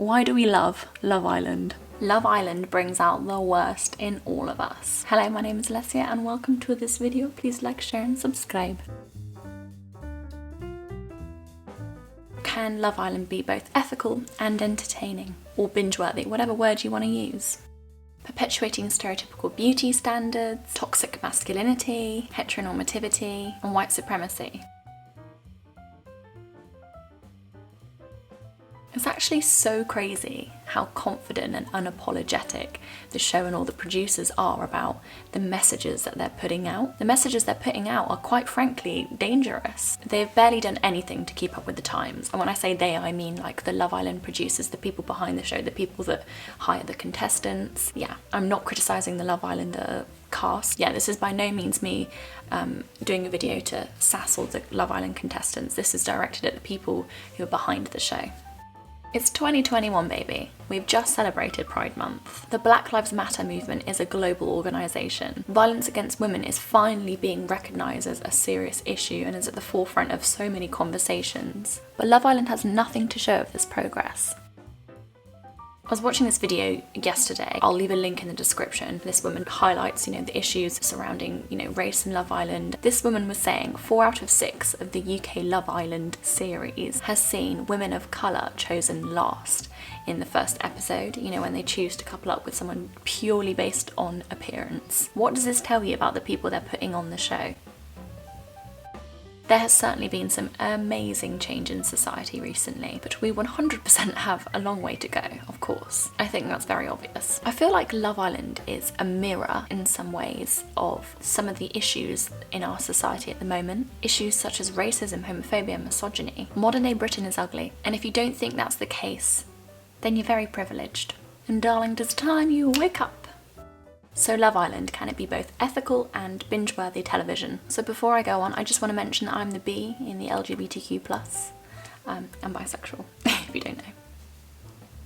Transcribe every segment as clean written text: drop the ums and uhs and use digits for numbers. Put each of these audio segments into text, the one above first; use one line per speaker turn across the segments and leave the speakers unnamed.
Why do we love Love Island? Love Island brings out the worst in all of us. Hello, my name is Lesia and welcome to this video. Please like, share and subscribe. Can Love Island be both ethical and entertaining? Or binge-worthy, whatever word you want to use? Perpetuating stereotypical beauty standards, toxic masculinity, heteronormativity and white supremacy. It's actually so crazy how confident and unapologetic the show and all the producers are about the messages that they're putting out. The messages they're putting out are quite frankly dangerous. They've barely done anything to keep up with the times. And when I say they, I mean like the Love Island producers, the people behind the show, the people that hire the contestants. Yeah, I'm not criticising the Love Islander cast. Yeah, this is by no means me doing a video to sass all the Love Island contestants. This is directed at the people who are behind the show. It's 2021, baby. We've just celebrated Pride Month. The Black Lives Matter movement is a global organisation. Violence against women is finally being recognised as a serious issue and is at the forefront of so many conversations. But Love Island has nothing to show of this progress. I was watching this video yesterday. I'll leave a link in the description. This woman highlights, the issues surrounding, race in Love Island. This woman was saying 4 out of 6 of the UK Love Island series has seen women of colour chosen last in the first episode, when they choose to couple up with someone purely based on appearance. What does this tell you about the people they're putting on the show? There has certainly been some amazing change in society recently, but we 100% have a long way to go, of course. I think that's very obvious. I feel like Love Island is a mirror in some ways of some of the issues in our society at the moment. Issues such as racism, homophobia, and misogyny. Modern day Britain is ugly, and if you don't think that's the case, then you're very privileged. And darling, it's time you wake up. So Love Island, can it be both ethical and binge-worthy television? So before I go on, I just want to mention that I'm the B in the LGBTQ+. I'm bisexual, if you don't know.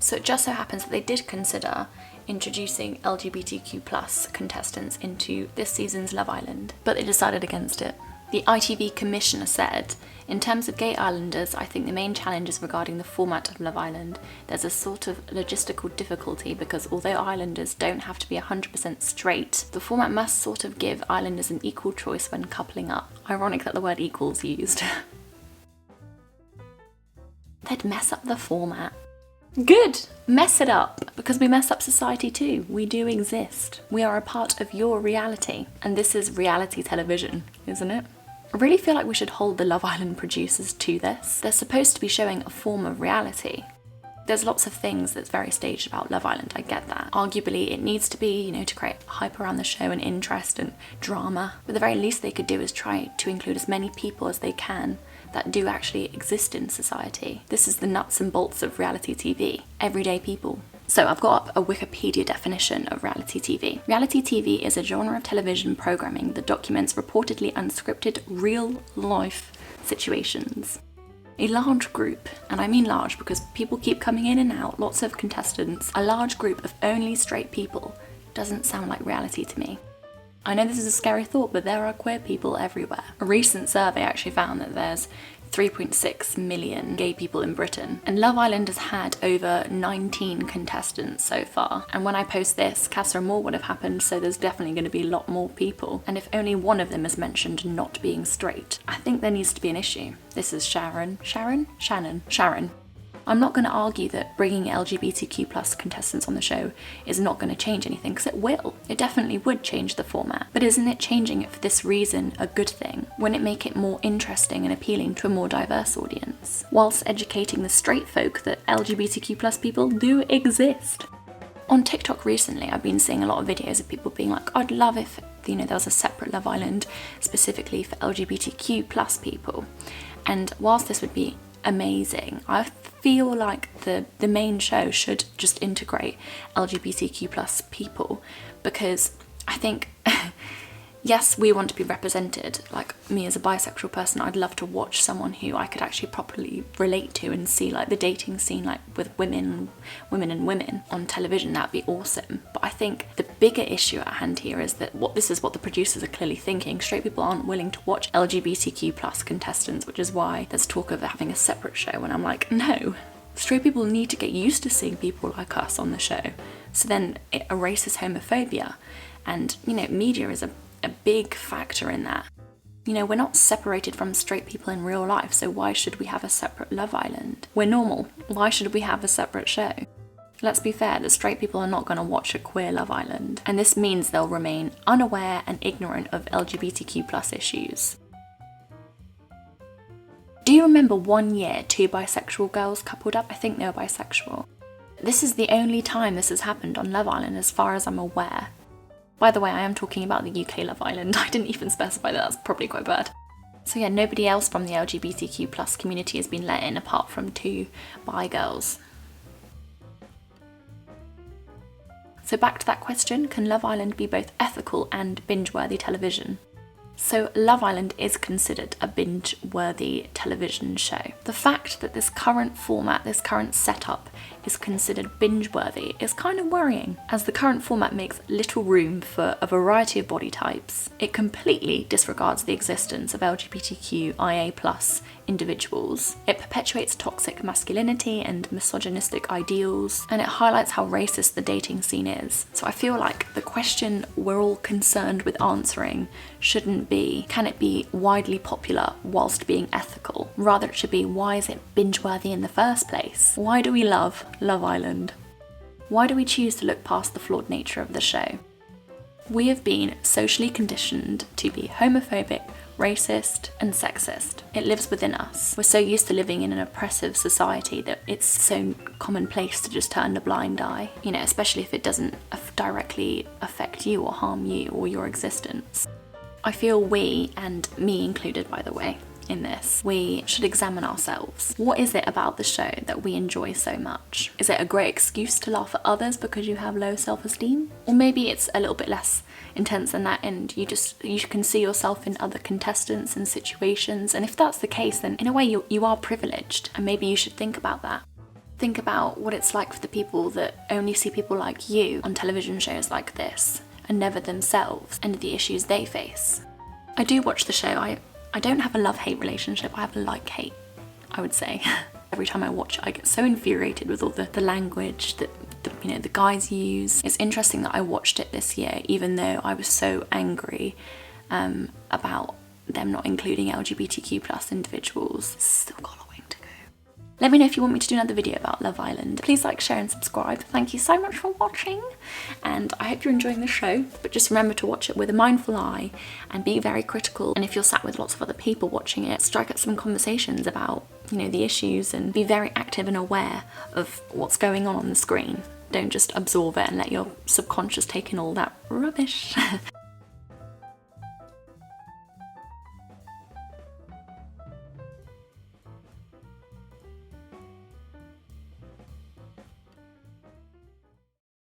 So it just so happens that they did consider introducing LGBTQ+ contestants into this season's Love Island, but they decided against it. The ITV commissioner said, "In terms of gay islanders, I think the main challenge is regarding the format of Love Island. There's a sort of logistical difficulty because although islanders don't have to be 100% straight, the format must sort of give islanders an equal choice when coupling up." Ironic that the word equal's used. They'd mess up the format. Good! Mess it up, because we mess up society too. We do exist. We are a part of your reality. And this is reality television, isn't it? I really feel like we should hold the Love Island producers to this. They're supposed to be showing a form of reality. There's lots of things that's very staged about Love Island, I get that. Arguably it needs to be, to create hype around the show and interest and drama. But the very least they could do is try to include as many people as they can that do actually exist in society. This is the nuts and bolts of reality TV. Everyday people. So I've got up a Wikipedia definition of reality TV. Reality TV is a genre of television programming that documents reportedly unscripted real-life situations. A large group, and I mean large because people keep coming in and out, lots of contestants, a large group of only straight people doesn't sound like reality to me. I know this is a scary thought, but there are queer people everywhere. A recent survey actually found that there's 3.6 million gay people in Britain, and Love Island has had over 19 contestants so far. And when I post this, Casa Amor would have happened, so there's definitely going to be a lot more people. And if only one of them is mentioned not being straight, I think there needs to be an issue. This is Sharon. I'm not going to argue that bringing LGBTQ+ contestants on the show is not going to change anything, because it will. It definitely would change the format. But isn't it changing it for this reason a good thing? Wouldn't it make it more interesting and appealing to a more diverse audience? Whilst educating the straight folk that LGBTQ+ people do exist. On TikTok recently, I've been seeing a lot of videos of people being like, I'd love if there was a separate Love Island specifically for LGBTQ+ people. And whilst this would be amazing, I feel like the main show should just integrate LGBTQ+ people, because I think yes, we want to be represented. Like me as a bisexual person, I'd love to watch someone who I could actually properly relate to and see like the dating scene like with women on television. That'd be awesome. But I think the bigger issue at hand here is that this is what the producers are clearly thinking. Straight people aren't willing to watch LGBTQ+ contestants, which is why there's talk of having a separate show, and I'm like, no. Straight people need to get used to seeing people like us on the show, so then it erases homophobia. And, you know, media is a big factor in that. You know, we're not separated from straight people in real life, so why should we have a separate Love Island? We're normal. Why should we have a separate show? Let's be fair, the straight people are not going to watch a queer Love Island, and this means they'll remain unaware and ignorant of LGBTQ+ issues. Do you remember one year 2 bisexual girls coupled up? I think they were bisexual. This is the only time this has happened on Love Island as far as I'm aware. By the way, I am talking about the UK Love Island. I didn't even specify that, that's probably quite bad. So yeah, nobody else from the LGBTQ+ community has been let in apart from 2 bi girls. So back to that question, can Love Island be both ethical and binge-worthy television? So Love Island is considered a binge-worthy television show. The fact that this current format, this current setup is considered binge-worthy is kind of worrying, as the current format makes little room for a variety of body types. It completely disregards the existence of LGBTQIA+ individuals. It perpetuates toxic masculinity and misogynistic ideals, and it highlights how racist the dating scene is. So I feel like the question we're all concerned with answering shouldn't be, can it be widely popular whilst being ethical? Rather, it should be, why is it binge-worthy in the first place? Why do we love Love Island? Why do we choose to look past the flawed nature of the show? We have been socially conditioned to be homophobic, racist, and sexist. It lives within us. We're so used to living in an oppressive society that it's so commonplace to just turn a blind eye, you know, especially if it doesn't directly affect you or harm you or your existence. I feel we, and me included by the way, in this, we should examine ourselves. What is it about the show that we enjoy so much? Is it a great excuse to laugh at others because you have low self-esteem? Or maybe it's a little bit less intense than that and you can see yourself in other contestants and situations, and if that's the case, then in a way you are privileged, and maybe you should think about that. Think about what it's like for the people that only see people like you on television shows like this and never themselves, and the issues they face. I do watch the show. I don't have a love-hate relationship, I have a like-hate, I would say. Every time I watch it, I get so infuriated with all the language that the guys use. It's interesting that I watched it this year, even though I was so angry about them not including LGBTQ+ individuals. It's still got a way to go. Let me know if you want me to do another video about Love Island. Please like, share and subscribe. Thank you so much for watching, and I hope you're enjoying the show, but just remember to watch it with a mindful eye and be very critical. And if you're sat with lots of other people watching it, strike up some conversations about, you know, the issues, and be very active and aware of what's going on the screen. Don't just absorb it and let your subconscious take in all that rubbish.